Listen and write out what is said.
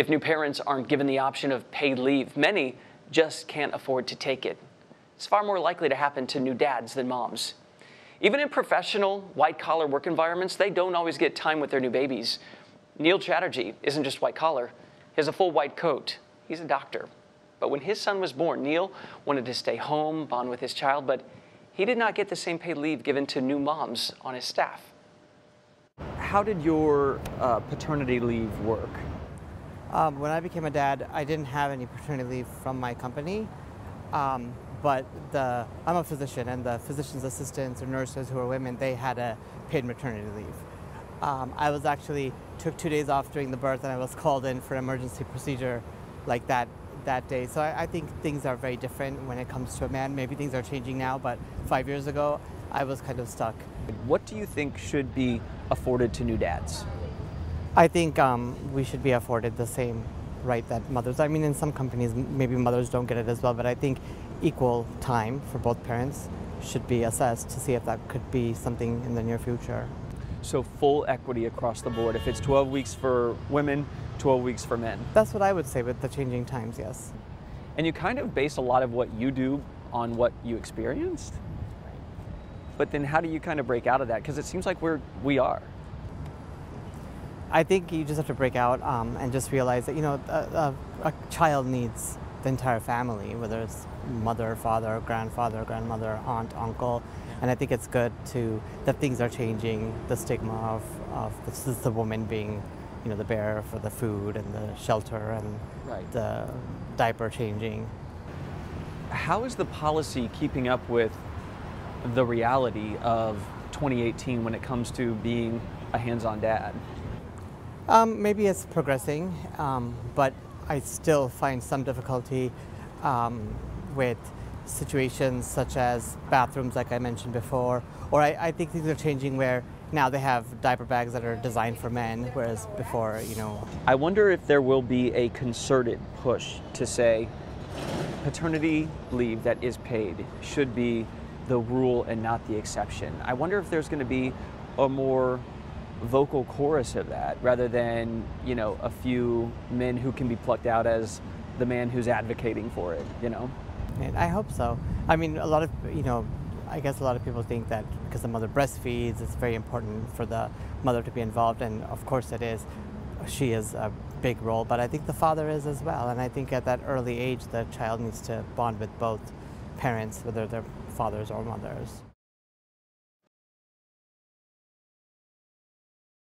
If new parents aren't given the option of paid leave, many just can't afford to take it. It's far more likely to happen to new dads than moms. Even in professional, white-collar work environments, they don't always get time with their new babies. Neil Chatterjee isn't just white-collar. He has a full white coat. He's a doctor. But when his son was born, Neil wanted to stay home, bond with his child, but he did not get the same paid leave given to new moms on his staff. How did your paternity leave work? When I became a dad, I didn't have any paternity leave from my company, but I'm a physician, and the physician's assistants or nurses who are women, they had a paid maternity leave. I was actually took 2 days off during the birth, and I was called in for an emergency procedure like that day. So I think things are very different when it comes to a man. Maybe things are changing now, but 5 years ago, I was kind of stuck. What do you think should be afforded to new dads? I think we should be afforded the same right that mothers. I mean, in some companies, maybe mothers don't get it as well, but I think equal time for both parents should be assessed to see if that could be something in the near future. So full equity across the board. If it's 12 weeks for women, 12 weeks for men. That's what I would say with the changing times, yes. And you kind of base a lot of what you do on what you experienced. But then how do you kind of break out of that? Because it seems like we are. I think you just have to break out and just realize that, you know, a child needs the entire family, whether it's mother, father, grandfather, grandmother, aunt, uncle. And I think it's good that things are changing. The stigma of this is the woman being, you know, the bearer for the food and the shelter and the diaper changing. How is the policy keeping up with the reality of 2018 when it comes to being a hands-on dad? Maybe it's progressing, but I still find some difficulty with situations such as bathrooms, like I mentioned before, or I think things are changing where now they have diaper bags that are designed for men, whereas before, you know. I wonder if there will be a concerted push to say paternity leave that is paid should be the rule and not the exception. I wonder if there's going to be a more vocal chorus of that rather than, you know, a few men who can be plucked out as the man who's advocating for it, you know? And I hope so. I mean, I guess a lot of people think that because the mother breastfeeds, it's very important for the mother to be involved, and of course it is. She is a big role, but I think the father is as well, and I think at that early age, the child needs to bond with both parents, whether they're fathers or mothers.